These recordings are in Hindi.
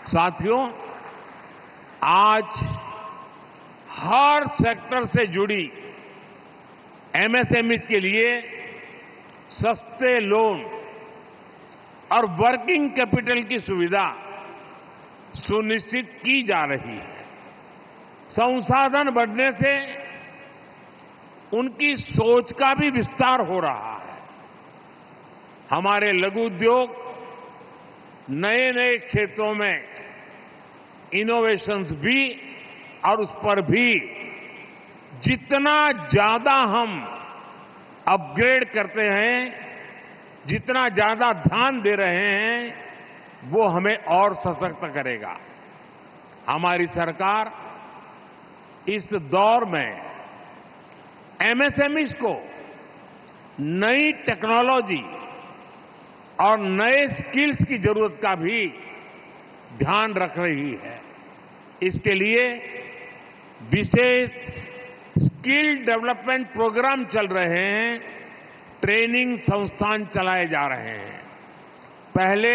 साथियों, आज हर सेक्टर से जुड़ी एमएसएमई के लिए सस्ते लोन और वर्किंग कैपिटल की सुविधा सुनिश्चित की जा रही है। संसाधन बढ़ने से उनकी सोच का भी विस्तार हो रहा है। हमारे लघु उद्योग नए नए क्षेत्रों में इनोवेशंस भी और उस पर भी जितना ज्यादा हम अपग्रेड करते हैं, जितना ज्यादा ध्यान दे रहे हैं, वो हमें और सशक्त करेगा। हमारी सरकार इस दौर में एमएसएमईज को नई टेक्नोलॉजी और नए स्किल्स की जरूरत का भी ध्यान रख रही है। इसके लिए विशेष स्किल डेवलपमेंट प्रोग्राम चल रहे हैं, ट्रेनिंग संस्थान चलाए जा रहे हैं। पहले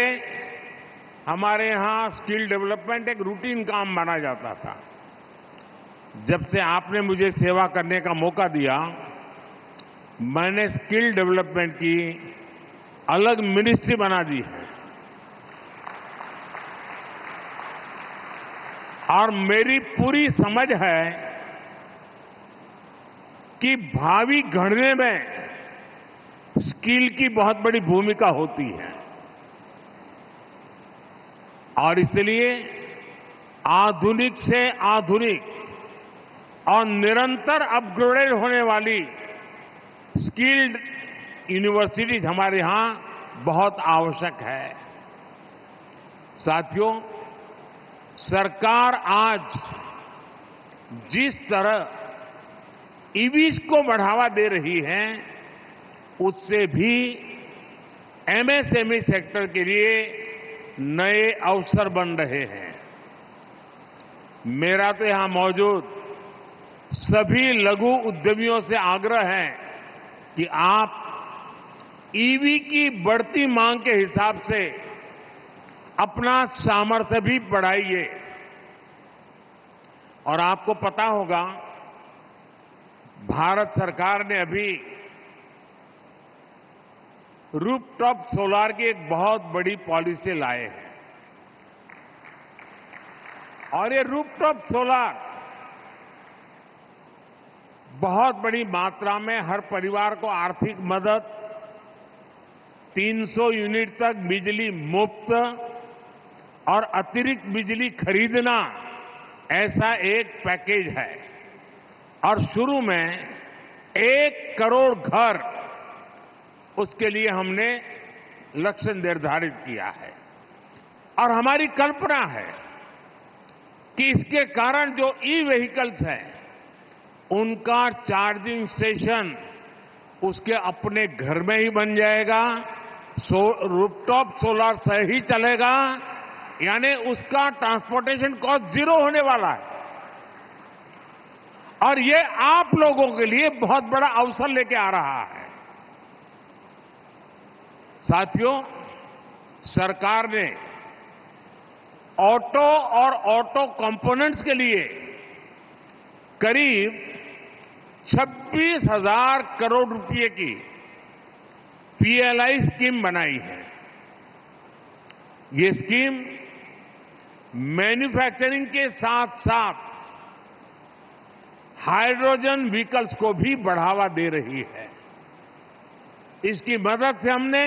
हमारे यहां स्किल डेवलपमेंट एक रूटीन काम माना जाता था। जब से आपने मुझे सेवा करने का मौका दिया, मैंने स्किल डेवलपमेंट की अलग मिनिस्ट्री बना दी है और मेरी पूरी समझ है कि भावी गढ़ने में स्किल की बहुत बड़ी भूमिका होती है और इसलिए आधुनिक से आधुनिक और निरंतर अपग्रेड होने वाली स्किल्ड यूनिवर्सिटीज हमारे यहां बहुत आवश्यक है। साथियों, सरकार आज जिस तरह ईवीज को बढ़ावा दे रही है, उससे भी एमएसएमई सेक्टर के लिए नए अवसर बन रहे हैं। मेरा तो यहां मौजूद सभी लघु उद्यमियों से आग्रह है कि आप ईवी की बढ़ती मांग के हिसाब से अपना सामर्थ्य भी बढ़ाइए। और आपको पता होगा, भारत सरकार ने अभी रूफटॉप सोलार की एक बहुत बड़ी पॉलिसी लाए है और ये रूफटॉप सोलार बहुत बड़ी मात्रा में हर परिवार को आर्थिक मदद, 300 यूनिट तक बिजली मुफ्त और अतिरिक्त बिजली खरीदना, ऐसा एक पैकेज है। और शुरू में 1 करोड़ घर उसके लिए हमने लक्ष्य निर्धारित किया है और हमारी कल्पना है कि इसके कारण जो ई व्हीकल्स हैं, उनका चार्जिंग स्टेशन उसके अपने घर में ही बन जाएगा, रूफटॉप सोलार से ही चलेगा, यानी उसका ट्रांसपोर्टेशन कॉस्ट 0 होने वाला है और ये आप लोगों के लिए बहुत बड़ा अवसर लेके आ रहा है। साथियों, सरकार ने ऑटो और ऑटो कंपोनेंट्स के लिए करीब 26,000 करोड़ रुपए की पीएलआई स्कीम बनाई है। ये स्कीम मैन्युफैक्चरिंग के साथ साथ हाइड्रोजन व्हीकल्स को भी बढ़ावा दे रही है। इसकी मदद से हमने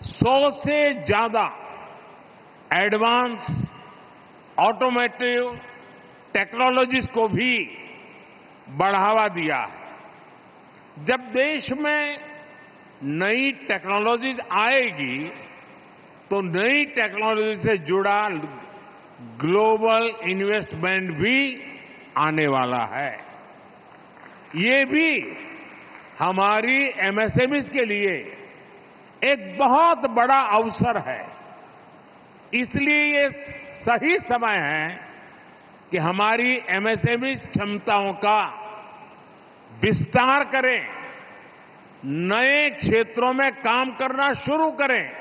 100 से ज्यादा एडवांस ऑटोमेटिव टेक्नोलॉजीज को भी बढ़ावा दिया है। जब देश में नई टेक्नोलॉजीज आएगी तो नई टेक्नोलॉजी से जुड़ा ग्लोबल इन्वेस्टमेंट भी आने वाला है। ये भी हमारी एमएसएमईज के लिए एक बहुत बड़ा अवसर है। इसलिए ये सही समय है कि हमारी एमएसएमईज क्षमताओं का विस्तार करें, नए क्षेत्रों में काम करना शुरू करें।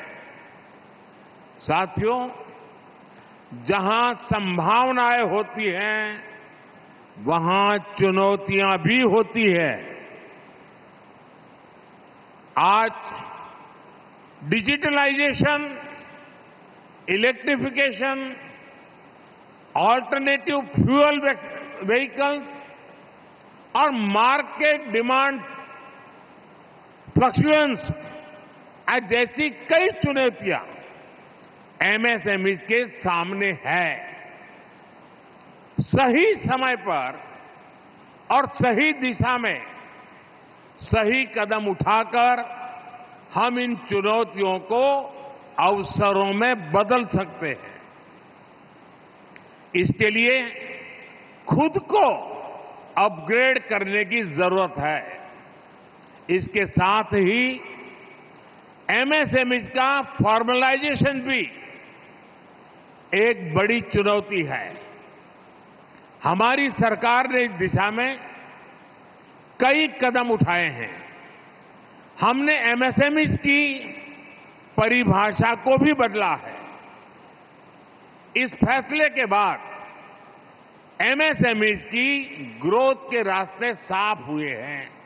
साथियों, जहां संभावनाएं होती हैं, वहां चुनौतियां भी होती है। आज digitalisation, electrification, alternative fuel vehicles और मार्केट डिमांड फ्लक्चुएंस जैसी कई चुनौतियां एमएसएमईज के सामने है। सही समय पर और सही दिशा में सही कदम उठाकर हम इन चुनौतियों को अवसरों में बदल सकते हैं। इसके लिए खुद को अपग्रेड करने की जरूरत है। इसके साथ ही एमएसएमईज का फॉर्मलाइजेशन भी एक बड़ी चुनौती है। हमारी सरकार ने इस दिशा में कई कदम उठाए हैं। हमने एमएसएमईज की परिभाषा को भी बदला है। इस फैसले के बाद एमएसएमईज की ग्रोथ के रास्ते साफ हुए हैं।